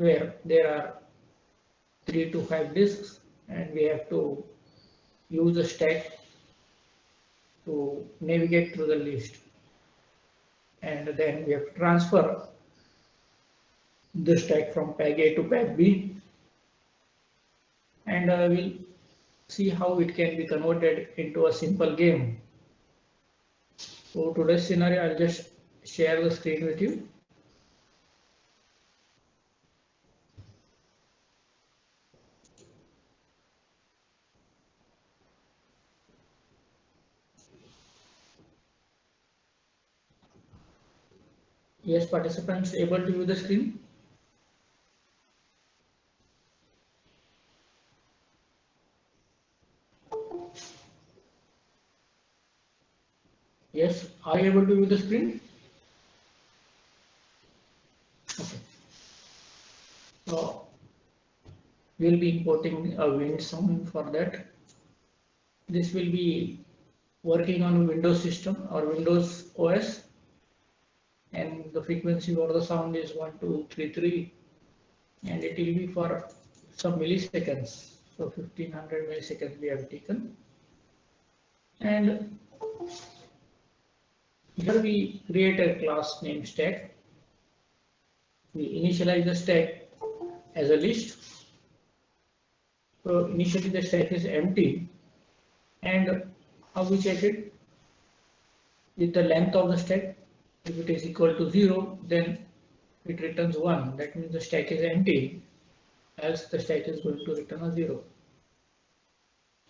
where there are 3 to 5 disks and we have to use a stack to navigate through the list, and then we have to transfer the stack from peg A to peg B, and we'll see how it can be converted into a simple game. So today's scenario, I'll just share the screen with you. Yes, participants able to view the screen? Yes, are you able to view the screen? Okay. So we'll be importing a Win sound for that. This will be working on Windows system or Windows OS, and the frequency for the sound is 1233, and it will be for some milliseconds. So 1500 milliseconds we have taken, and here we create a class name stack. We initialize the stack as a list. So initially the stack is empty, and how we check it? With the length of the stack. If it is equal to 0, then it returns 1. That means the stack is empty, else the stack is going to return a 0.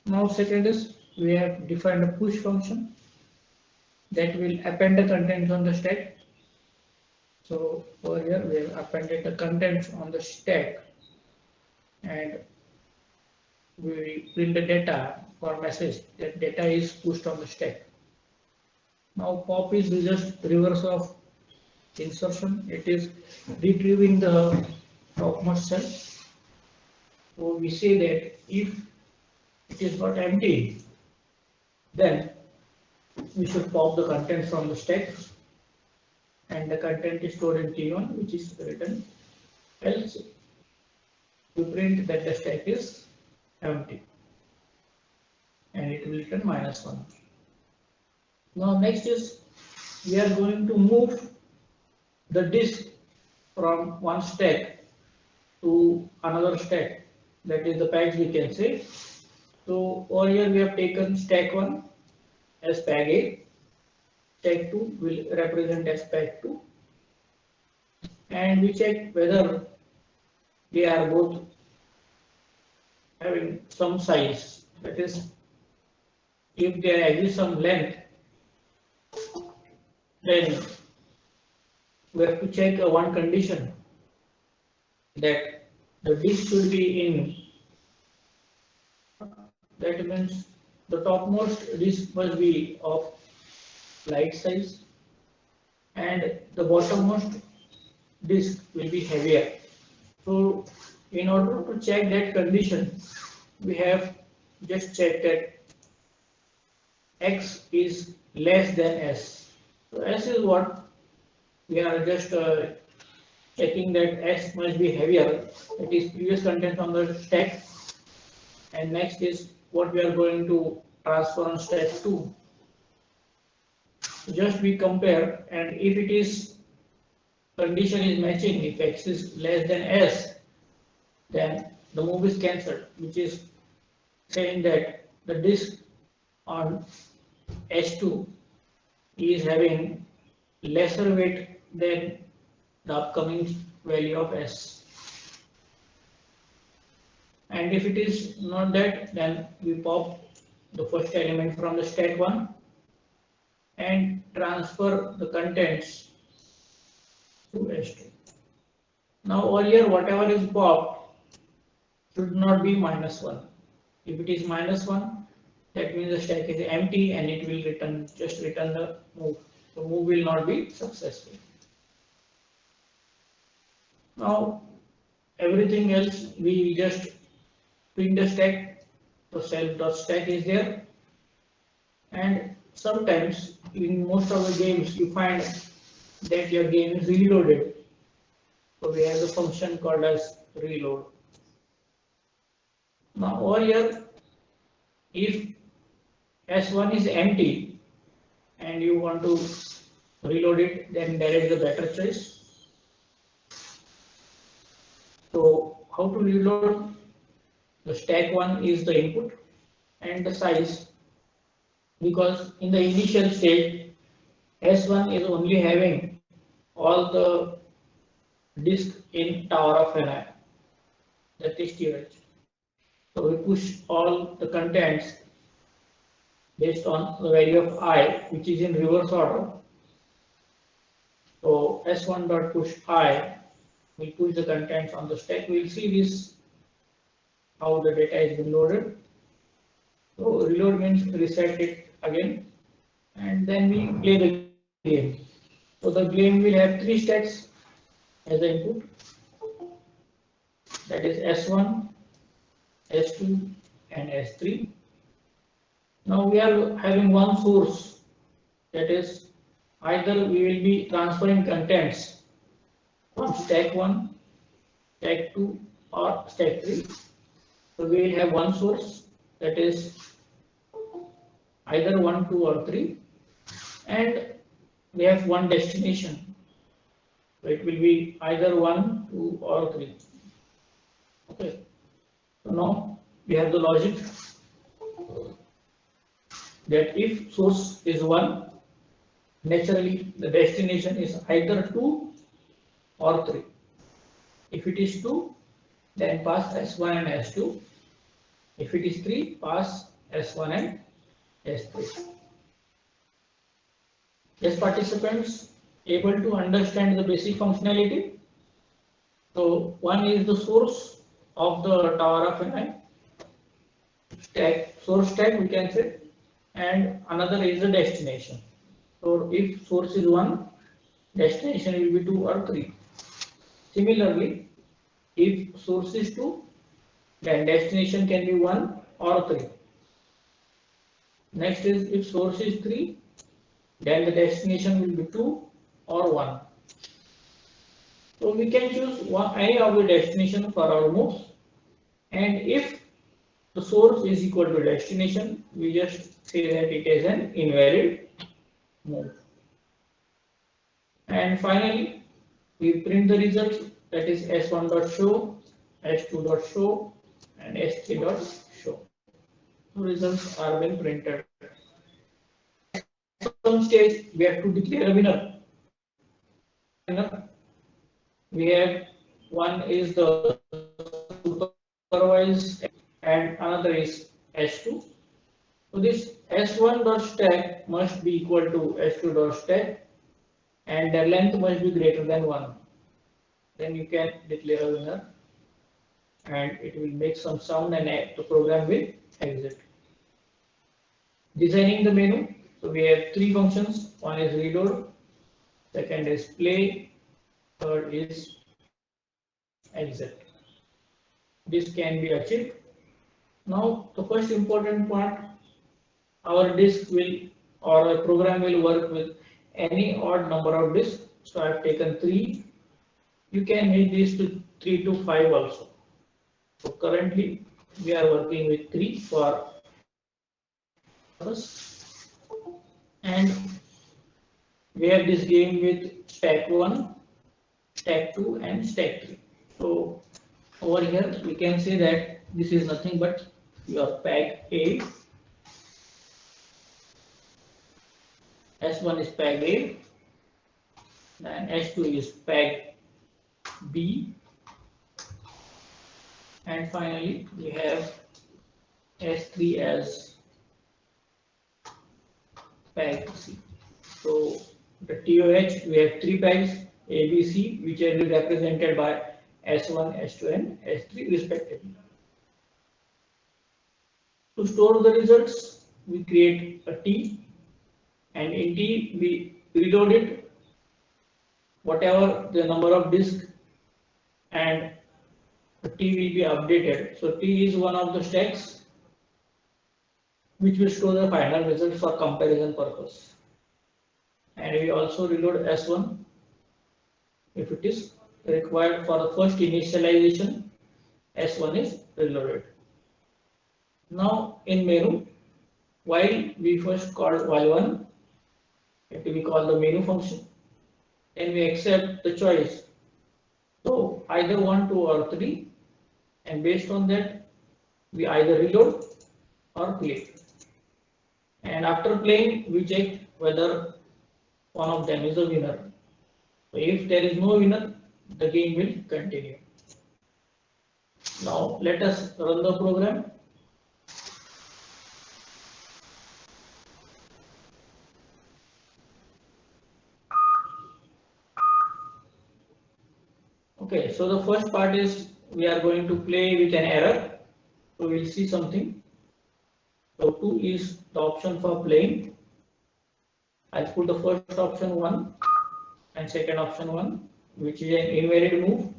Now second is we have defined a push function that will append the contents on the stack. So over here we have appended the contents on the stack, and we print the data or message that data is pushed on the stack. Now pop is just reverse of insertion. It is retrieving the topmost cell. So we say that if it is not empty, then we should pop the content from the stack, and the content is stored in T1, which is written. Else we print that the stack is empty, and it will return -1. Now next is we are going to move the disk from one stack to another stack, that is the pegs we can say. So over here we have taken stack 1 as peg A, stack 2 will represent as peg 2, and we check whether they are both having some size, that is if there exists some length, then we have to check one condition, that the disk should be in, that means the topmost disk must be of light size and the bottommost disk will be heavier. So in order to check that condition, we have just checked that X is less than S. So S is what we are just checking, that S must be heavier, that is previous content on the stack, and next is what we are going to transfer on stack 2. Just we compare, and if it is condition is matching, if X is less than S, then the move is cancelled, which is saying that the disk on S2 is having lesser weight than the upcoming value of S. And if it is not that, then we pop the first element from the stack 1 and transfer the contents to S2. Now over here whatever is popped should not be -1. If it is -1, that means the stack is empty and it will just return the move. The move will not be successful. Now everything else we just print the stack, so self.stack is there, and sometimes in most of the games you find that your game is reloaded, So we have the function called as reload. Now over here, if S1 is empty and you want to reload it, then there is a better choice. So how to reload? The stack 1 is the input and the size, because in the initial state S1 is only having all the disk in tower of Ni, that is TOH. So we push all the contents based on the value of I, which is in reverse order. So S1 dot push I will push the contents on the stack. We will see this how the data is been loaded. So reload means reset it again, and then we play the game. So the game will have three stacks as the input, that is S1, S2 and S3. Now we are having one source, that is either we will be transferring contents from stack 1, stack 2 or stack 3. So we will have one source, that is either 1, 2 or 3, and we have one destination. So it will be either 1, 2 or 3. Okay. So now we have the logic that if source is 1, naturally the destination is either 2 or 3. If it is 2, then pass S1 and S2. If it is 3, pass S1 and S3. Yes, participants able to understand the basic functionality? So one is the source of the tower of Ni, stack, source stack we can say, and another is the destination. So if source is 1, destination will be 2 or 3. Similarly, if source is 2, then destination can be 1 or 3. Next is if source is 3, then the destination will be 2 or 1. So we can choose any of the destination for our moves, and if the source is equal to destination, we just say that it is an invalid move. And finally, we print the results, that is S1.show, S2.show and S3.show. So results are being printed. At some stage, we have to declare a winner. We have one is the supervised and another is S2. So this S1.stack must be equal to S2.stack and their length must be greater than 1. Then you can declare a winner and it will make some sound and the program will exit. Designing the menu. So we have three functions. One is reload, second is play, third is exit. This can be achieved. Now the first important part, our disk will or a program will work with any odd number of disks. So I have taken 3. You can make this to 3 to 5 also. So currently we are working with 3 for us, and we have this game with stack 1, stack 2 and stack 3. So over here we can say that this is nothing but your peg A, S1 is peg A, then S2 is peg B, and finally we have S3 as peg C. So the TOH, we have 3 pegs A, B, C, which are represented by S1, S2 and S3 respectively. To store the results, we create a T, and in T we reload it whatever the number of disks, and the T will be updated. So T is one of the stacks which will store the final result for comparison purpose. And we also reload S1 if it is required for the first initialization, S1 is reloaded. Now in menu, while we first called while1, we call the menu function, and we accept the choice. So either 1, 2 or 3, and based on that we either reload or play. And after playing we check whether one of them is a winner. So if there is no winner, the game will continue. Now let us run the program. Okay, so the first part is we are going to play with an error. So we'll see something. So 2 is the option for playing. I'll put the first option 1 and second option 1, which is an invalid move.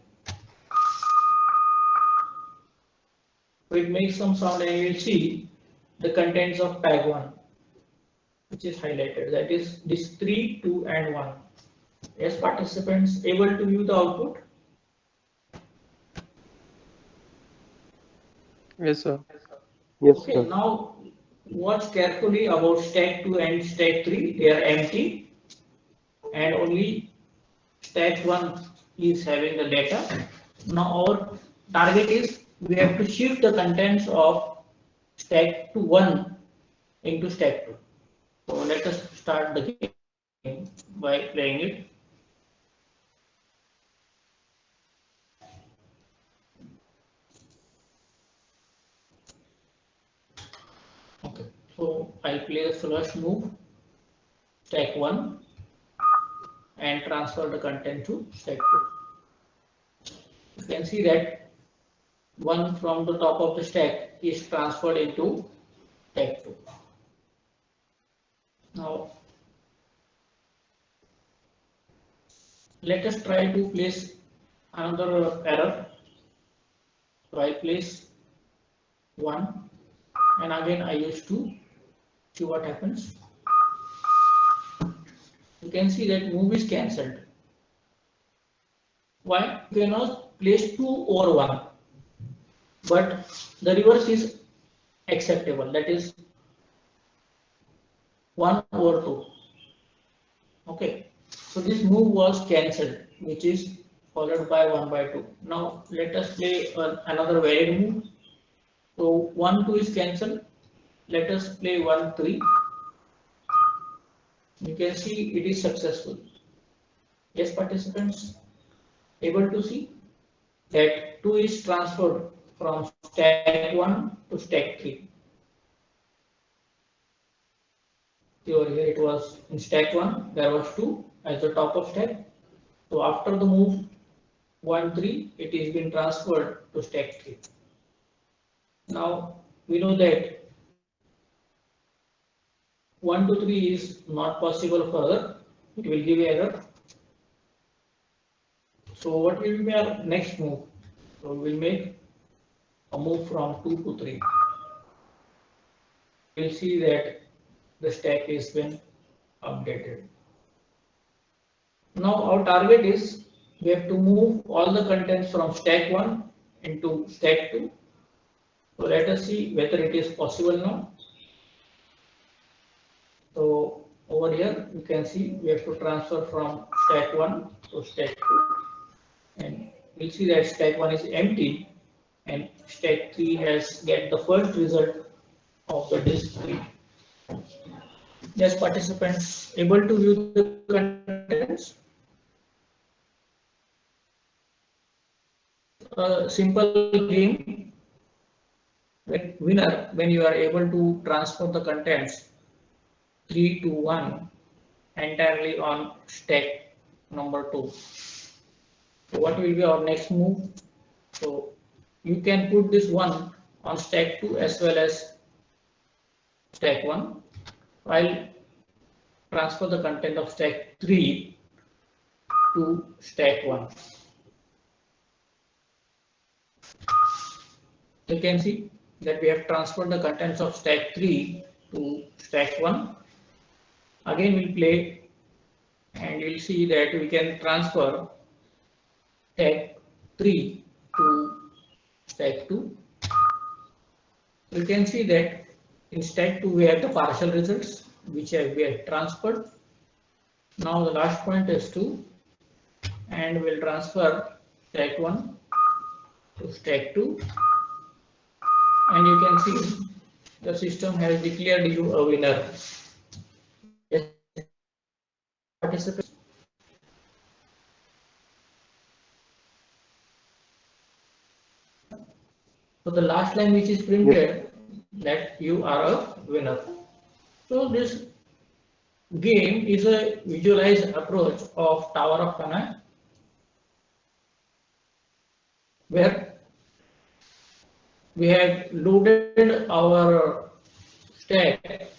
So it makes some sound and you will see the contents of tag 1, which is highlighted. That is this 3, 2 and 1. Yes, participants able to view the output? Yes, sir. Yes, Okay, sir. now watch carefully about stack 2 and stack 3. They are empty and only stack 1 is having the data. Now our target is we have to shift the contents of stack 1 into stack 2. So let us start the game by playing it. Okay, so I'll play the first move, stack 1, and transfer the content to stack 2. You can see that 1 from the top of the stack is transferred into stack 2. Now let us try to place another error. So I place 1 and again I use 2. See what happens. You can see that move is cancelled. Why? You cannot place 2 over 1, but the reverse is acceptable. That is 1 over 2. Okay, so this move was cancelled, which is followed by 1 by 2. Now let us play another valid move. So 1, 2 is cancelled. Let us play 1, 3. You can see it is successful. Yes, participants, able to see that 2 is transferred from stack 1 to stack 3. Over here it was in stack 1, there was 2 as the top of stack. So after the move 1, 3, it is been transferred to stack 3. Now we know that 1 to 3 is not possible further, it will give error. So what will be our next move? So we will make a move from 2 to 3. We will see that the stack is been updated. Now our target is we have to move all the contents from stack 1 into stack 2. So let us see whether it is possible now. So over here you can see we have to transfer from stack 1 to stack 2, and we'll see that stack 1 is empty and stack 3 has get the first result of the disk 3. Yes, participants able to view the contents. A simple game when winner when you are able to transfer the contents 3 to 1 entirely on stack number 2. So what will be our next move? So you can put this 1 on stack 2 as well as stack 1. I'll transfer the content of stack 3 to stack 1. You can see that we have transferred the contents of stack 3 to stack 1. Again we'll play and you'll see that we can transfer stack 3 to stack 2. You can see that in stack 2 we have the partial results which we have transferred. Now the last point is 2, and we'll transfer stack 1 to stack 2, and you can see the system has declared you a winner. Yes, participants. So the last line which is printed, that you are a winner. So this game is a visualized approach of Tower of Hanoi, where we have loaded our stack.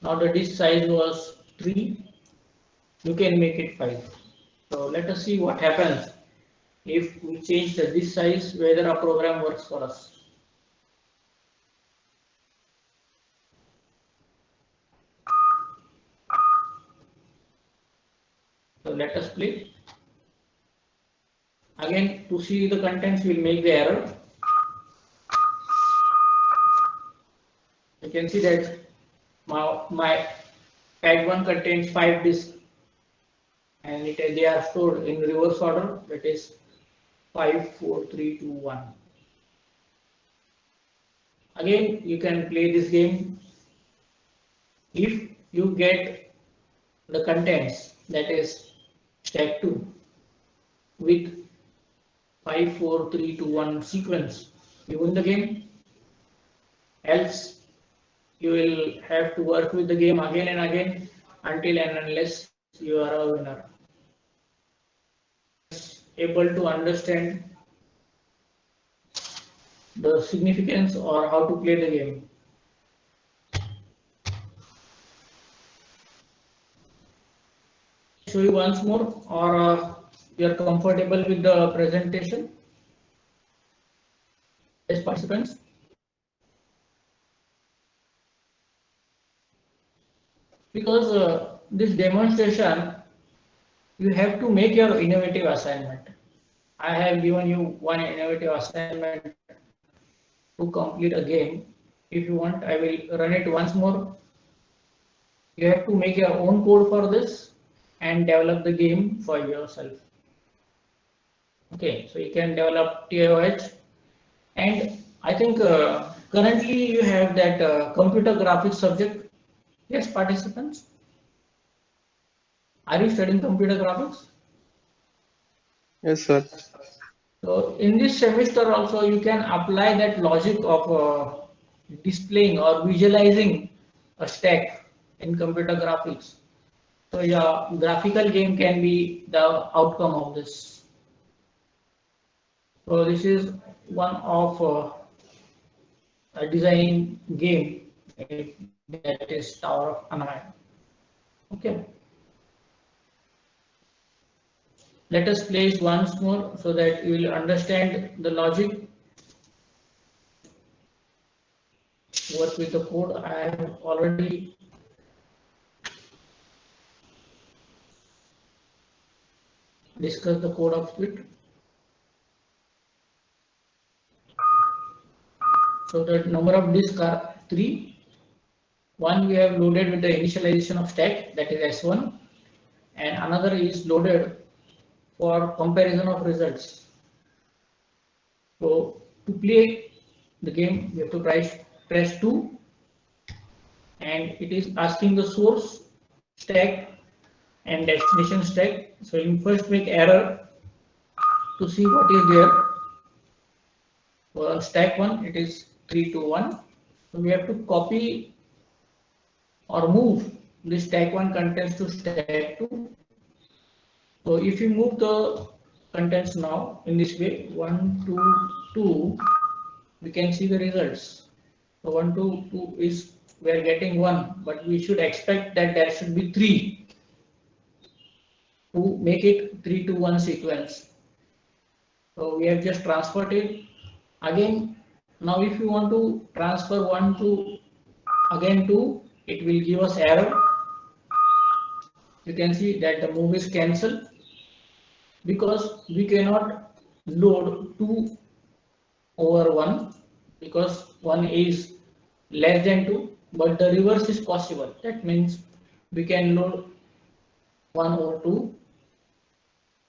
Now the disk size was 3, you can make it 5. So let us see what happens if we change the disk size, whether our program works for us. So let us play. Again, to see the contents, we'll make the error. You can see that my tag 1 contains 5 disks, and they are stored in reverse order, that is 5, 4, 3, 2, 1. Again, you can play this game if you get the contents, that is stack 2 with 5, 4, 3, 2, 1 sequence, you win the game. Else you will have to work with the game again and again until and unless you are a winner. Able to understand the significance or how to play the game. Show you once more, or you are comfortable with the presentation? Yes, participants. Because this demonstration, you have to make your innovative assignment. I have given you one innovative assignment to complete a game. If you want, I will run it once more. You have to make your own code for this and develop the game for yourself. Okay, so you can develop TIOH, and I think currently you have that computer graphics subject. Yes, participants. Are you studying computer graphics? Yes, sir. So in this semester also you can apply that logic of displaying or visualizing a stack in computer graphics. So your graphical game can be the outcome of this. So this is one of a designing game, that is Tower of Hanoi. Okay. Let us play it once more so that you will understand the logic. Work with the code. I have already discussed the code of it. So the number of disks are 3. One we have loaded with the initialization of stack, that is S1, and another is loaded for comparison of results. So to play the game, we have to press 2, and it is asking the source stack and destination stack. So you first make error to see what is there. For stack 1, it is 3, 2, 1. So we have to copy or move the stack 1 contents to stack 2. So if you move the contents now in this way, 1, 2, 2, we can see the results. So 1, 2, 2 is, we are getting 1, but we should expect that there should be 3 to make it 3 to 1 sequence. So we have just transferred it. Again, now if you want to transfer 1 to again 2, it will give us error. You can see that the move is cancelled. because we cannot load 2 over 1 because 1 is less than 2, but the reverse is possible. That means we can load 1 over 2.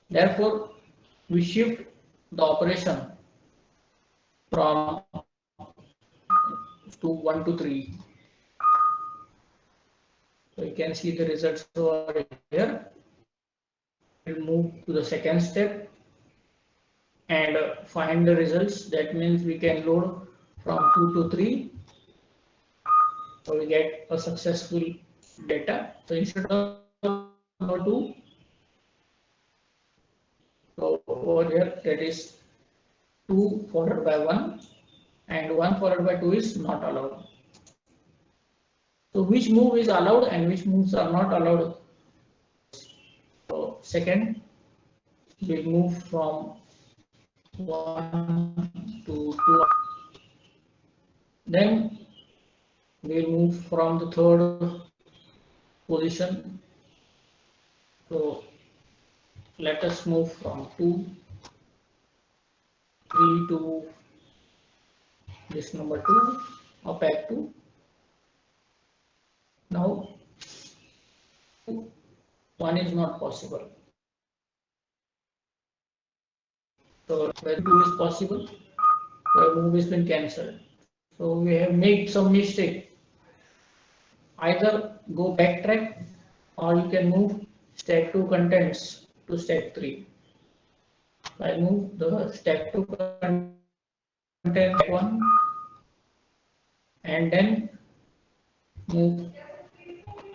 Therefore, we shift the operation from to 1 to 3. So you can see the results over here. We'll move to the second step and find the results. That means we can load from 2 to 3. So we get a successful data. So instead of 2, so over here that is 2 followed by 1 and 1 followed by 2 is not allowed. So which move is allowed and which moves are not allowed? So second, we move from 1 to 2. Then we'll move from the third position. So let us move from 2, 3 to this number 2 or back to. Now 1 is not possible. So where 2 is possible, the move has been cancelled. So we have made some mistake. Either go backtrack or you can move stack 2 contents to stack 3. I move the stack 2 content 1 and then move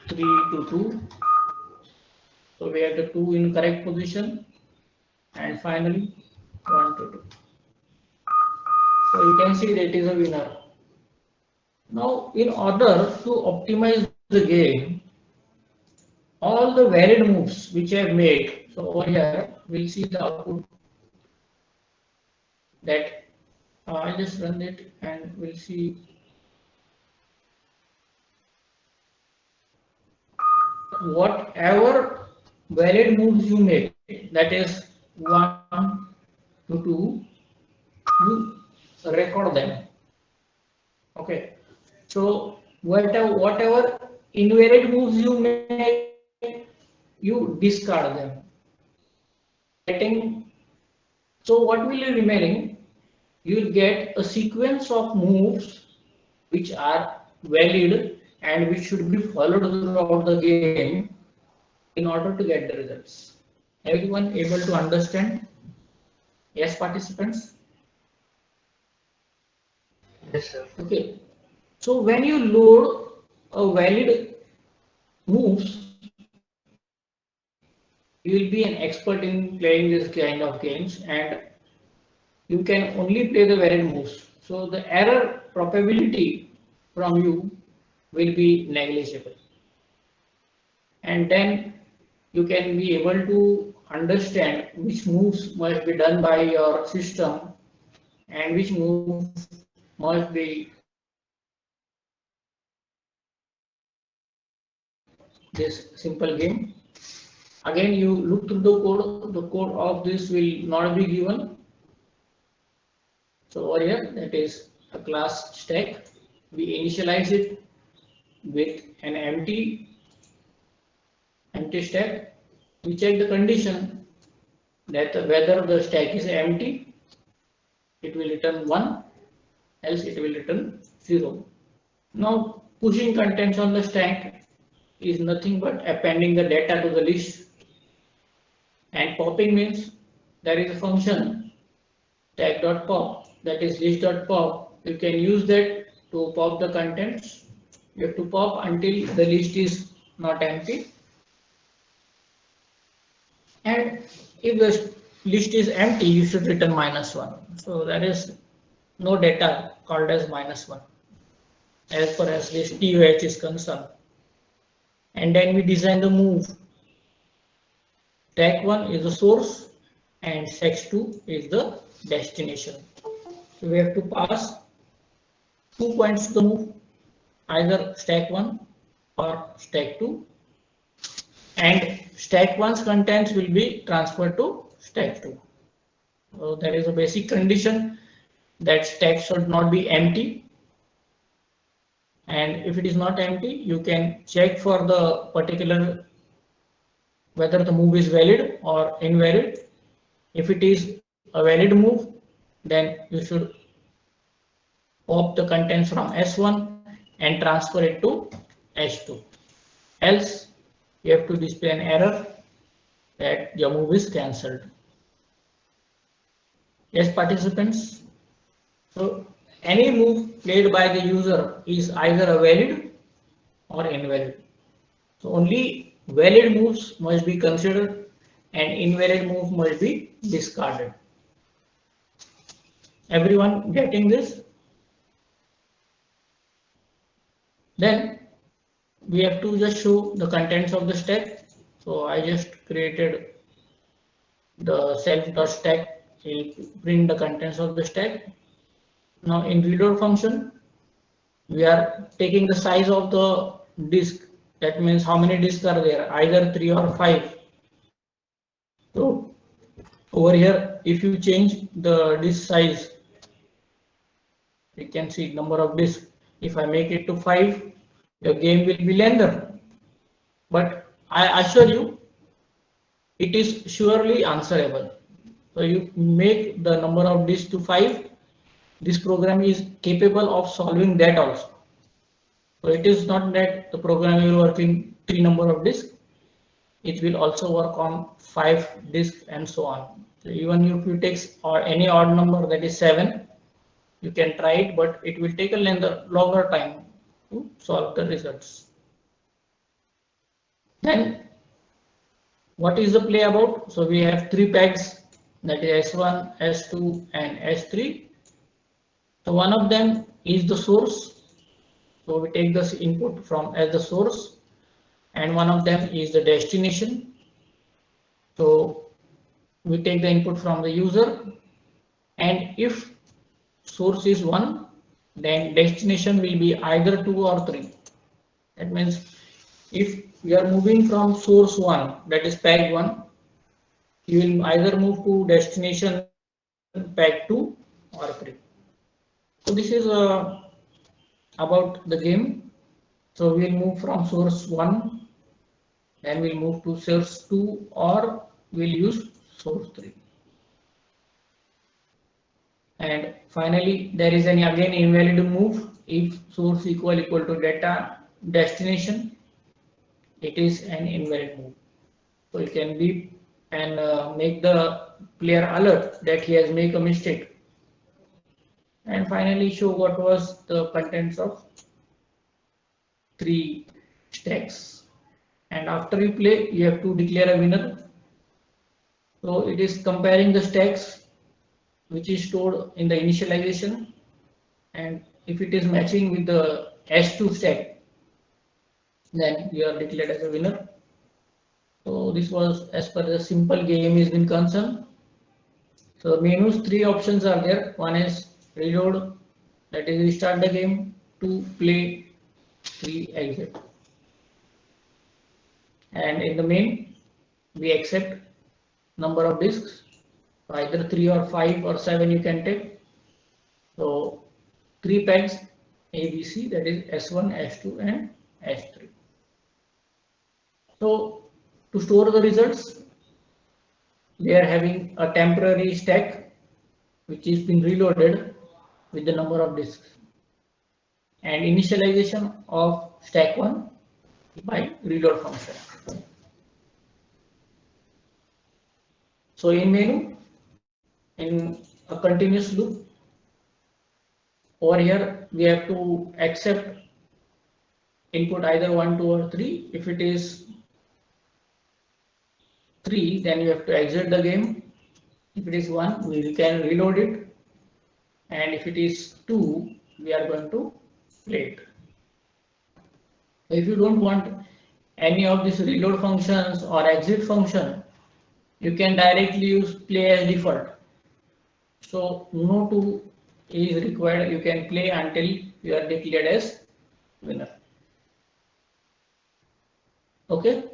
3 to 2. So we have the 2 in correct position and finally 1 to 2. So you can see that is a winner. Now in order to optimize the game, all the valid moves which I have made, so over here we'll see the output that I'll just run it and we'll see whatever valid moves you make, that is 1 to 2, you record them. Okay, so whatever invalid moves you make, you discard them. So what will be remaining? You will get a sequence of moves which are valid and which should be followed throughout the game in order to get the results. Everyone able to understand? Yes, participants? Yes, sir. Okay. So when you load a valid moves, you will be an expert in playing this kind of games and you can only play the valid moves. So the error probability from you will be negligible. And then you can be able to understand which moves must be done by your system and which moves must be this simple game. Again, you look through the code of this will not be given. So over here, that is a class stack. We initialize it with an empty stack. We check the condition that whether the stack is empty, it will return 1, else it will return 0. Now pushing contents on the stack is nothing but appending the data to the list, and popping means there is a function stack.pop, that is list.pop. You can use that to pop the contents. You have to pop until the list is not empty, and if the list is empty you should return -1. So there is no data called as -1 as far as this TOH is concerned. And then we design the move. Stack 1 is the source and stack 2 is the destination. So we have to pass 2 points to the move, either stack 1 or stack 2, and stack 1's contents will be transferred to stack 2. So there is a basic condition that stack should not be empty, and if it is not empty, you can check for the particular whether the move is valid or invalid. If it is a valid move, then you should pop the contents from S1 and transfer it to S2. Else, you have to display an error that your move is cancelled. Yes, participants. So any move played by the user is either a valid or invalid. So only valid moves must be considered and invalid move must be discarded. Everyone getting this? Then we have to just show the contents of the stack. So I just created the self.stack. Will print the contents of the stack. Now in reload function, we are taking the size of the disk. That means how many disks are there, either 3 or 5. So over here, if you change the disk size, you can see number of disks. If I make it to 5, your game will be lengther. But I assure you, it is surely answerable. So you make the number of disks to 5. This program is capable of solving that also. So it is not that the program will work in 3 number of disks. It will also work on 5 disks and so on. So even if you take or any odd number, that is 7, you can try it, but it will take a longer time to solve the results. Then what is the play about? So we have 3 pegs, that is S1, S2 and S3. So one of them is the source. So we take this input from as the source, and one of them is the destination. So we take the input from the user, and if source is 1, then destination will be either 2 or 3. That means if we are moving from source 1, that is peg 1, you will either move to destination peg 2 or 3. So this is about the game. So we will move from source 1, then we will move to source 2, or we will use source 3. And finally, there is an again invalid move if source equal to data destination. It is an invalid move. So you can beep and make the player alert that he has made a mistake. And finally, show what was the contents of 3 stacks. And after you play, you have to declare a winner. So it is comparing the stacks which is stored in the initialization, and if it is matching with the S2 stack, then you are declared as a winner. So this was as per the simple game is been concerned. So menus 3 options are there. One is reload, that is restart the game. 2 play, 3 exit. And in the main, we accept number of disks, either 3 or 5 or 7 you can take. So 3 pegs ABC, that is S1, S2 and S3. So to store the results, we are having a temporary stack which is been reloaded with the number of disks, and initialization of stack 1 by reload function. So in menu, in a continuous loop, over here we have to accept input either 1, 2 or 3. If it is 3, then you have to exit the game. If it is 1, we can reload it, and if it is 2, we are going to play it. If you don't want any of these reload functions or exit function, you can directly use play as default. So no 2 is required. You can play until you are declared as winner. Okay.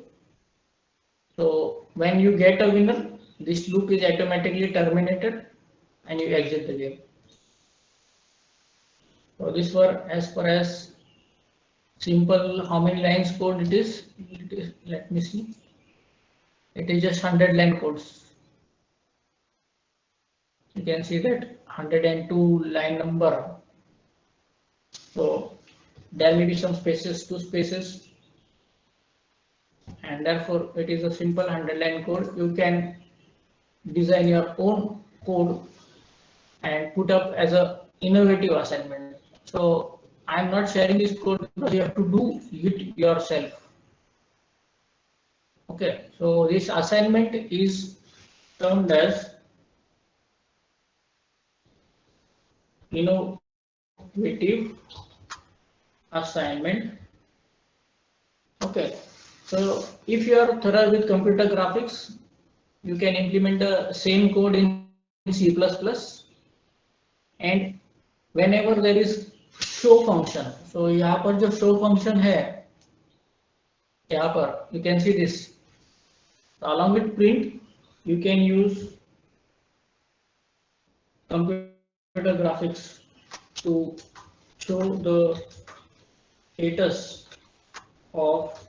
So when you get a winner, this loop is automatically terminated and you exit the game. So this were as far as simple how many lines code it is. Let me see. It is just 100 line codes. You can see that 102 line number. So there may be some spaces, 2 spaces, and therefore it is a simple 100 line code. You can design your own code and put up as a innovative assignment. So I'm not sharing this code because you have to do it yourself. Okay, so this assignment is termed as innovative assignment. Okay, so if you are thorough with computer graphics, you can implement the same code in C++, and whenever there is show function, so यहाँ पर जो show function है, यहाँ पर you can see this. So along with print, you can use computer graphics to show the status of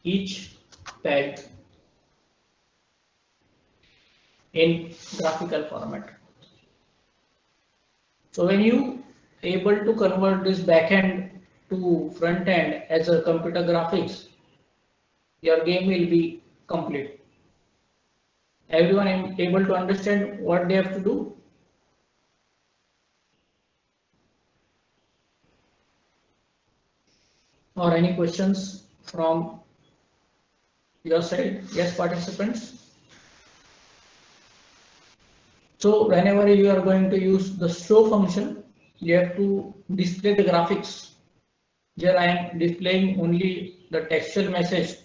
each tag in graphical format. So when you able to convert this backend to front end as a computer graphics, your game will be complete. Everyone is able to understand what they have to do. Or any questions from your side? Yes, participants. So whenever you are going to use the show function, you have to display the graphics. Here I am displaying only the textual message.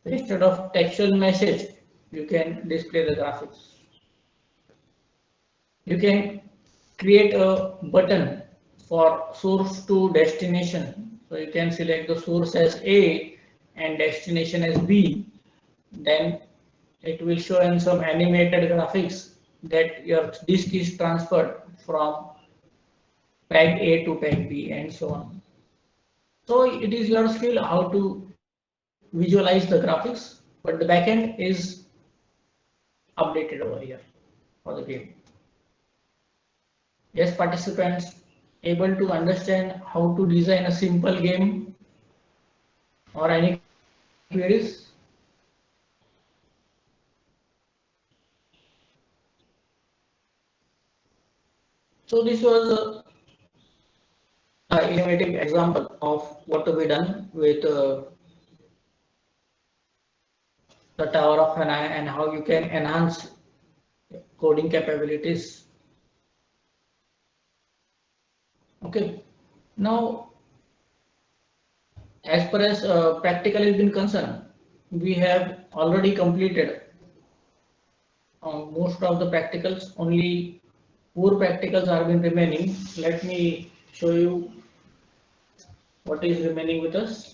Instead of textual message, you can display the graphics. You can create a button for source to destination. So you can select the source as A and destination as B. Then it will show in some animated graphics that your disk is transferred from peg A to peg B and so on. So it is your skill how to visualize the graphics, but the backend is updated over here for the game. Yes, participants able to understand how to design a simple game or any queries? So this was an innovative example of what to be done with the Tower of Hanai and how you can enhance coding capabilities. Okay, now as far as practical has been concerned, we have already completed most of the practicals. Only 4 practicals are been remaining. Let me show you what is remaining with us.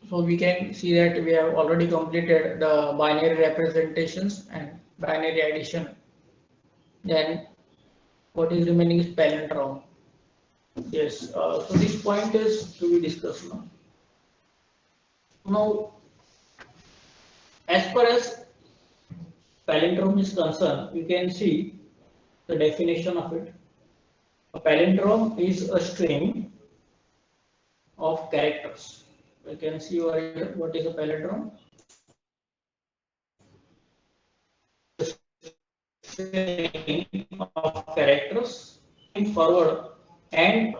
So we can see that we have already completed the binary representations and binary addition. Then what is remaining is palindrome. Yes, so this point is to be discussed now. Now, as far as palindrome is concerned, you can see the definition of it. A palindrome is a string of characters. You can see over here what is a palindrome. Of characters in forward and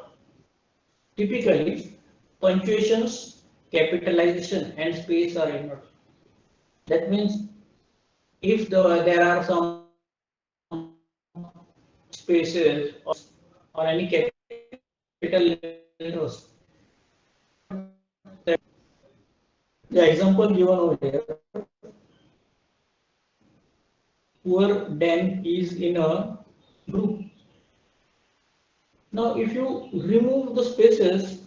typically punctuations, capitalization and space are ignored. That means if there are some spaces or any capital letters, the example given over here, poor Dan is in a group. Now, if you remove the spaces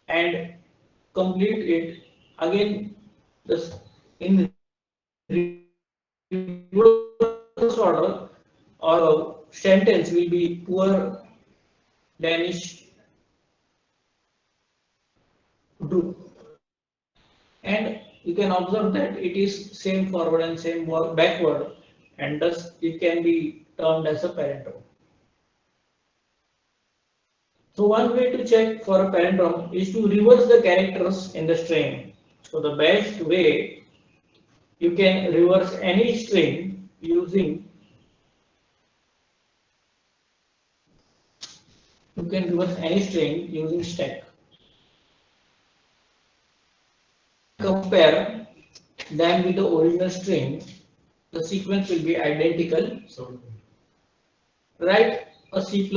and complete it again, this in reverse order, or sentence will be poor Danish group, and you can observe that it is same forward and same backward, and thus it can be termed as a palindrome. So one way to check for a palindrome is to reverse the characters in the string. So the best way, you can reverse any string using stack. Compare them with the original string, the sequence will be identical. So write a C++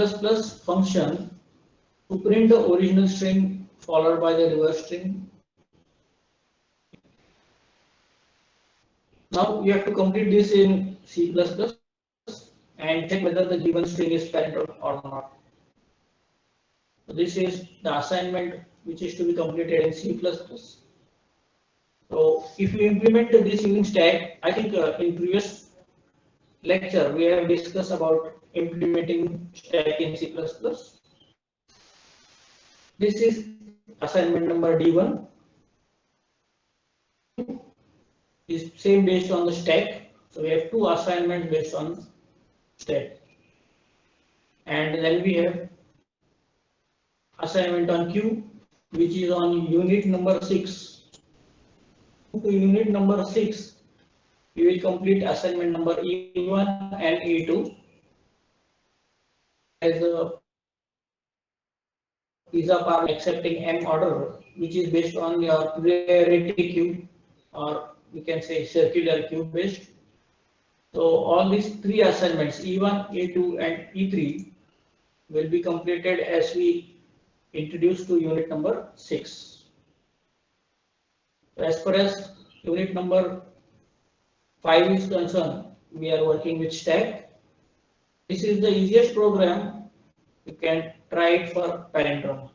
function to print the original string followed by the reverse string. Now you have to complete this in C++ and check whether the given string is palindrome or not. So this is the assignment which is to be completed in C++. So if you implement this using stack, I think in previous lecture we have discussed about implementing stack in C++. This is assignment number D1. Is same based on the stack. So we have two assignments based on stack. And then we have assignment on Q, which is on unit number 6. To unit number 6, you will complete assignment number E1 and E2 as a pizza parlor accepting M order, which is based on your priority queue, or we can say circular queue based. So all these three assignments E1, E2 and E3 will be completed as we introduce to unit number 6. As far as unit number 5 is concerned, we are working with stack. This is the easiest program. You can try it for palindrome.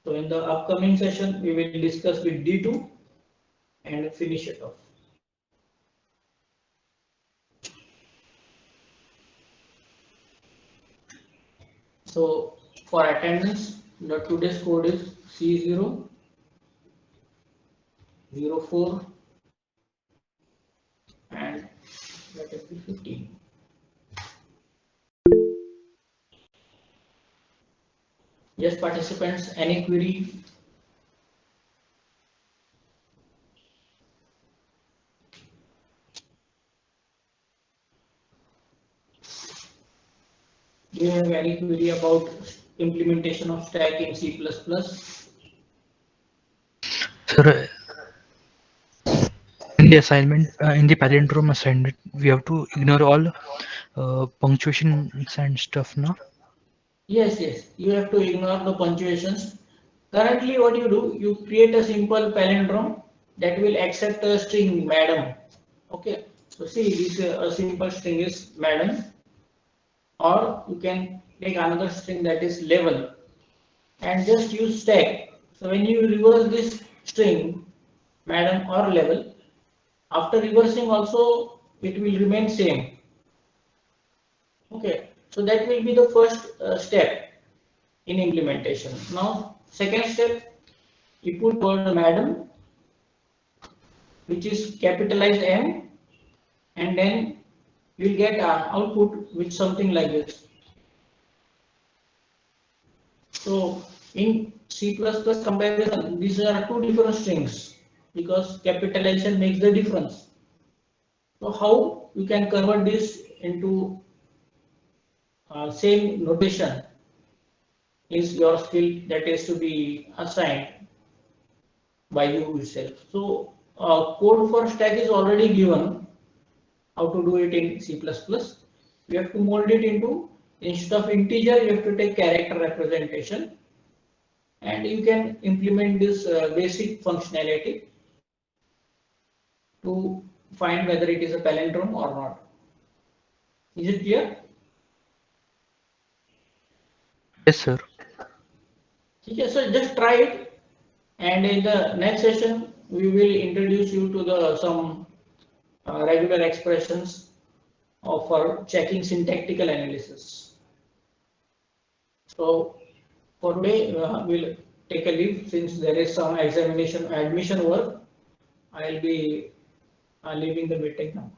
So in the upcoming session, we will discuss with D2 and finish it off. So for attendance, the today's code is C0 04 and let it be 15. Yes, participants, any query? Do you have any query about implementation of stack in C++? Sir, in the assignment, in the palindrome assignment, we have to ignore all punctuations and stuff, no? Yes, you have to ignore the punctuations. Currently, what you do, you create a simple palindrome that will accept a string madam. Okay, so see, this a simple string is madam, or you can take another string that is level and just use stack. So when you reverse this string madam or level, after reversing also it will remain same. Okay, so that will be the first step in implementation. Now second step, you put word madam, which is capitalized M, and then you will get an output with something like this. So in C++ comparison, these are two different strings because capitalization makes the difference. So how you can convert this into same notation is your skill that is to be assigned by you itself. So code for stack is already given. how to do it in C++. You have to mold it into, instead of integer, you have to take character representation, and you can implement this basic functionality to find whether it is a palindrome or not. Is it clear? Yes, sir. Okay, so just try it, and in the next session we will introduce you to the some regular expressions for checking syntactical analysis. So for today we'll take a leave since there is some admission work. I'll be leaving the meeting now.